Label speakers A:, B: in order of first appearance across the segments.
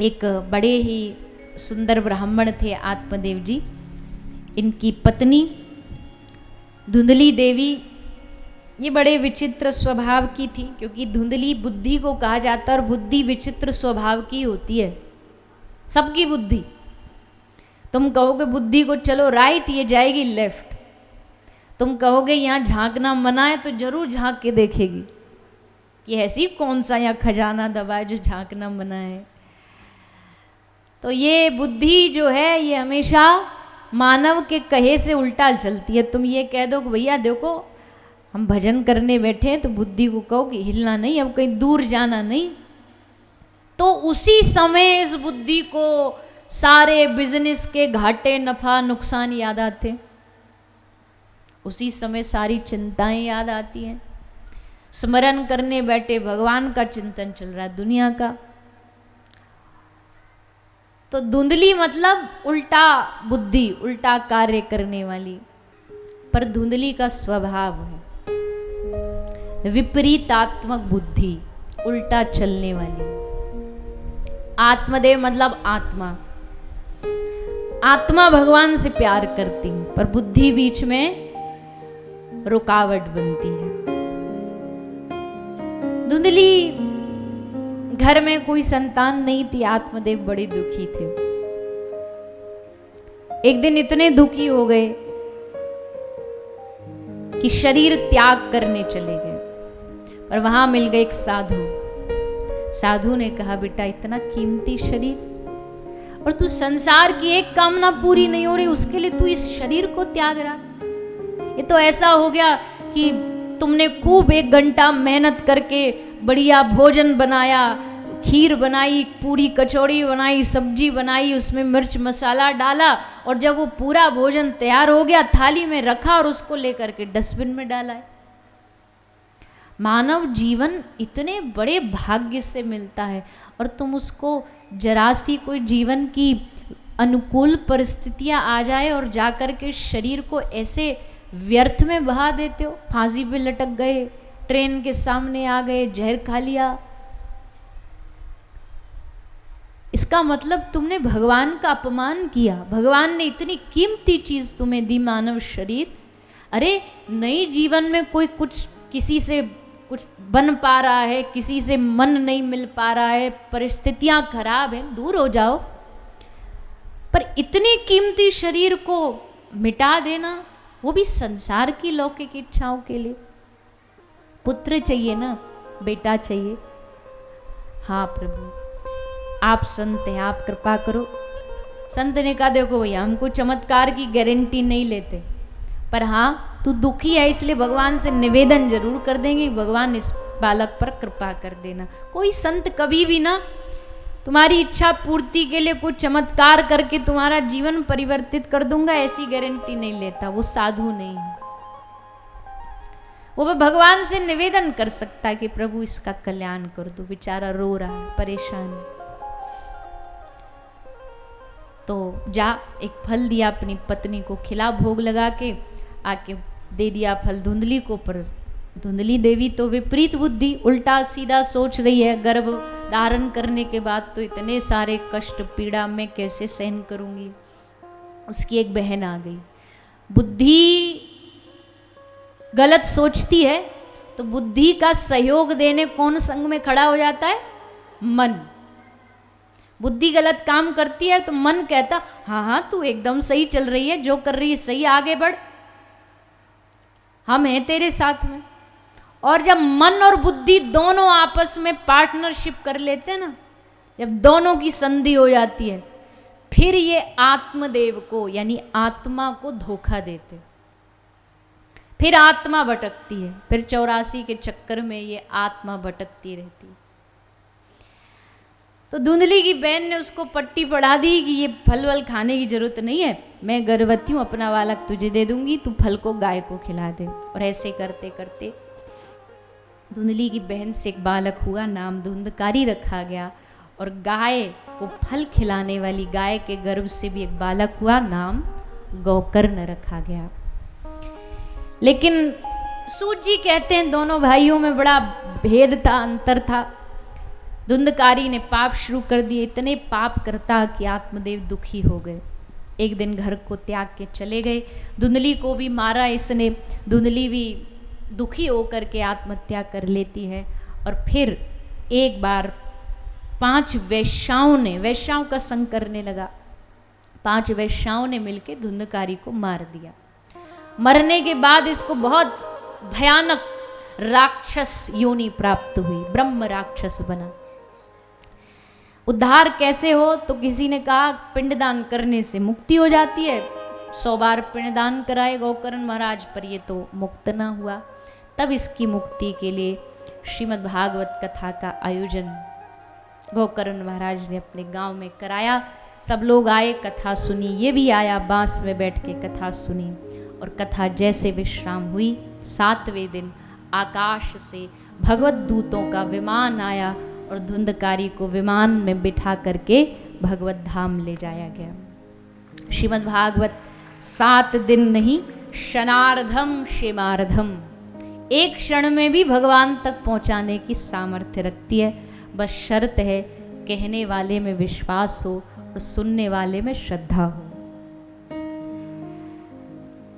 A: एक बड़े ही सुंदर ब्राह्मण थे आत्मदेव जी। इनकी पत्नी धुंधली देवी ये बड़े विचित्र स्वभाव की थी, क्योंकि धुंधली बुद्धि को कहा जाता है और बुद्धि विचित्र स्वभाव की होती है। सबकी बुद्धि, तुम कहोगे बुद्धि को चलो राइट, ये जाएगी लेफ्ट। तुम कहोगे यहाँ झांकना मना है तो जरूर झांक के देखेगी। ये ऐसी कौन सा यहाँ खजाना दबा है जो झांकना मना है। तो ये बुद्धि जो है ये हमेशा मानव के कहे से उल्टा चलती है। तुम ये कह दो कि भैया देखो हम भजन करने बैठे हैं, तो बुद्धि को कहो कि हिलना नहीं, अब कहीं दूर जाना नहीं, तो उसी समय इस बुद्धि को सारे बिजनेस के घाटे नफा नुकसान याद आते, उसी समय सारी चिंताएं याद आती हैं। स्मरण करने बैठे भगवान का चिंतन चल रहा है दुनिया का। तो धुंधली मतलब उल्टा बुद्धि, उल्टा कार्य करने वाली। पर धुंधली का स्वभाव है विपरीतात्मक बुद्धि, उल्टा चलने वाली। आत्मदेव मतलब आत्मा, आत्मा भगवान से प्यार करती है, पर बुद्धि बीच में रुकावट बनती है। धुंधली घर में कोई संतान नहीं थी, आत्मदेव बड़े दुखी थे। एक दिन इतने दुखी हो गए कि शरीर त्याग करने चले गए, और वहां मिल गए एक साधु। साधु ने कहा बेटा इतना कीमती शरीर और तू संसार की एक कामना पूरी नहीं हो रही, उसके लिए तू इस शरीर को त्याग रहा। ये तो ऐसा हो गया कि तुमने खूब 1 घंटा मेहनत करके बढ़िया भोजन बनाया, खीर बनाई, पूरी कचौड़ी बनाई, सब्जी बनाई, उसमें मिर्च मसाला डाला, और जब वो पूरा भोजन तैयार हो गया थाली में रखा और उसको लेकर के डस्टबिन में डाला है। मानव जीवन इतने बड़े भाग्य से मिलता है और तुम उसको जरा सी कोई जीवन की अनुकूल परिस्थितियां आ जाए और जाकर के शरीर को ऐसे व्यर्थ में बहा देते हो। फांसी पे लटक गए, ट्रेन के सामने आ गए, जहर खा लिया। इसका मतलब तुमने भगवान का अपमान किया। भगवान ने इतनी कीमती चीज तुम्हें दी, मानव शरीर। अरे नई जीवन में कोई कुछ किसी से कुछ बन पा रहा है, किसी से मन नहीं मिल पा रहा है, परिस्थितियां खराब हैं, दूर हो जाओ। पर इतनी कीमती शरीर को मिटा देना, वो भी संसार की लौकिक इच्छाओं के लिए। पुत्र चाहिए ना, बेटा चाहिए। हाँ प्रभु आप संत हैं, आप कृपा करो। संत ने कहा देखो भैया हमको चमत्कार की गारंटी नहीं लेते, पर हाँ तू दुखी है इसलिए भगवान से निवेदन जरूर कर देंगे, भगवान इस बालक पर कृपा कर देना। कोई संत कभी भी ना तुम्हारी इच्छा पूर्ति के लिए कुछ चमत्कार करके तुम्हारा जीवन परिवर्तित कर दूंगा ऐसी गारंटी नहीं लेता। वो साधु नहीं है। वो भगवान से निवेदन कर सकता है कि प्रभु इसका कल्याण कर दो, बेचारा रो रहा है, परेशान है। तो जा एक फल दिया अपनी पत्नी को, खिला भोग लगा के आके दे दिया फल धुंधली को। पर धुंधली देवी तो विपरीत बुद्धि, उल्टा सीधा सोच रही है, गर्भ धारण करने के बाद तो इतने सारे कष्ट पीड़ा मैं कैसे सहन करूंगी। उसकी एक बहन आ गई। बुद्धि गलत सोचती है तो बुद्धि का सहयोग देने कौन संग में खड़ा हो जाता है? मन। बुद्धि गलत काम करती है तो मन कहता हाँ हाँ तू एकदम सही चल रही है, जो कर रही है सही, आगे बढ़, हम हैं तेरे साथ में। और जब मन और बुद्धि दोनों आपस में पार्टनरशिप कर लेते हैं ना, जब दोनों की संधि हो जाती है, फिर ये आत्मदेव को यानी आत्मा को धोखा देते, फिर आत्मा भटकती है। फिर 84 के चक्कर में ये आत्मा भटकती रहती है। तो धुंधली की बहन ने उसको पट्टी पढ़ा दी कि ये फल वल खाने की जरूरत नहीं है, मैं गर्भवती हूँ, अपना बालक तुझे दे दूंगी, तू फल को गाय को खिला दे। और ऐसे करते करते धुंधली की बहन से एक बालक हुआ, नाम धुंधकारी रखा गया। और गाय को फल खिलाने वाली गाय के गर्भ से भी एक बालक हुआ, नाम गोकर्ण रखा गया। लेकिन सूत जी कहते हैं दोनों भाइयों में बड़ा भेद था, अंतर था। धुंधकारी ने पाप शुरू कर दिए, इतने पाप करता कि आत्मदेव दुखी हो गए। एक दिन घर को त्याग के चले गए, धुंधली को भी मारा इसने। धुंधली भी दुखी होकर के आत्महत्या कर लेती है। और फिर एक बार 5 वेश्याओं का संग करने लगा। 5 वेश्याओं ने मिलकर धुंधकारी को मार दिया। मरने के बाद इसको बहुत भयानक राक्षस योनि प्राप्त हुई, ब्रह्म राक्षस बना। उद्धार कैसे हो? तो किसी ने कहा पिंडदान करने से मुक्ति हो जाती है। 100 बार पिंडदान कराए गौकर्ण महाराज, पर ये तो मुक्त ना हुआ। तब इसकी मुक्ति के लिए श्रीमद् भागवत कथा का आयोजन गौकर्ण महाराज ने अपने गांव में कराया। सब लोग आए, कथा सुनी। ये भी आया, बांस में बैठ के कथा सुनी। और कथा जैसे विश्राम हुई, 7वें दिन आकाश से भगवत दूतों का विमान आया और धुंधकारी को विमान में बिठा करके भगवत धाम ले जाया गया। श्रीमद् भागवत 7 दिन नहीं, क्षणार्धम क्षेमार्धम, एक क्षण में भी भगवान तक पहुंचाने की सामर्थ्य रखती है। बस शर्त है कहने वाले में विश्वास हो और सुनने वाले में श्रद्धा हो।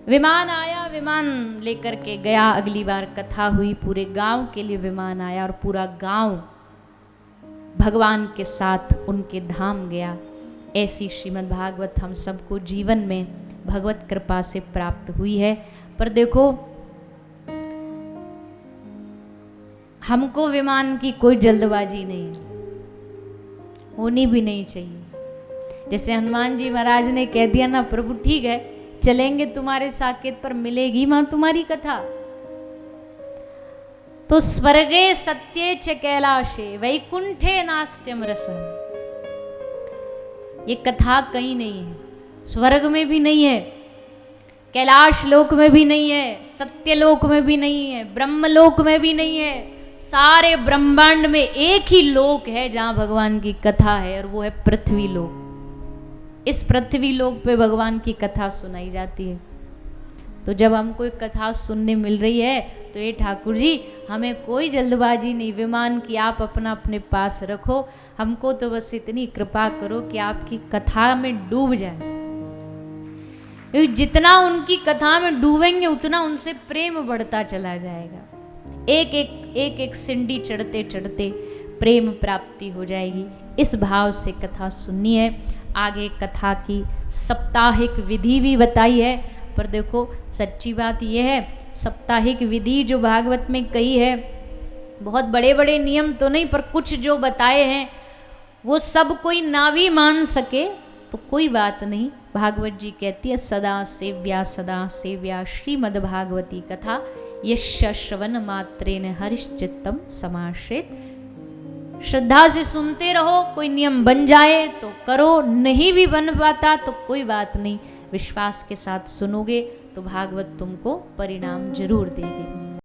A: विमान आया, विमान लेकर के गया। अगली बार कथा हुई, पूरे गांव के लिए विमान आया और पूरा गांव भगवान के साथ उनके धाम गया। ऐसी श्रीमद् भागवत हम सबको जीवन में भगवत कृपा से प्राप्त हुई है। पर देखो, हमको विमान की कोई जल्दबाजी नहीं है, होनी भी नहीं चाहिए। जैसे हनुमान जी महाराज ने कह दिया ना, प्रभु ठीक है चलेंगे तुम्हारे साकेत पर, मिलेगी मां तुम्हारी कथा। तो स्वर्गे सत्ये च कैलाशे वैकुंठे नास्त्यम रसम, ये कथा कहीं नहीं है, स्वर्ग में भी नहीं है, कैलाश लोक में भी नहीं है, सत्यलोक में भी नहीं है, ब्रह्मलोक में भी नहीं है। सारे ब्रह्मांड में एक ही लोक है जहां भगवान की कथा है, और वो है पृथ्वी लोक। इस पृथ्वी लोक पे भगवान की कथा सुनाई जाती है। तो जब हमको एक कथा सुनने मिल रही है तो ये ठाकुर जी हमें कोई जल्दबाजी नहीं, विमान की आप अपना अपने पास रखो, हमको तो बस इतनी कृपा करो कि आपकी कथा में डूब जाए। जितना उनकी कथा में डूबेंगे उतना उनसे प्रेम बढ़ता चला जाएगा। एक एक सिंडी चढ़ते चढ़ते प्रेम प्राप्ति हो जाएगी। इस भाव से कथा सुननी है। आगे कथा की साप्ताहिक विधि भी बताई है। पर देखो सच्ची बात यह है, साप्ताहिक विधि जो भागवत में कही है, बहुत बड़े बड़े नियम तो नहीं, पर कुछ जो बताए हैं वो सब कोई ना भी मान सके तो कोई बात नहीं। भागवत जी कहती है सदा सेव्या श्रीमद् भागवती कथा यश्च श्रवण मात्रेण हरिश्चित्तम समाश्रित। श्रद्धा से सुनते रहो, कोई नियम बन जाए तो करो, नहीं भी बन पाता तो कोई बात नहीं, विश्वास के साथ सुनोगे तो भागवत तुमको परिणाम जरूर देगी।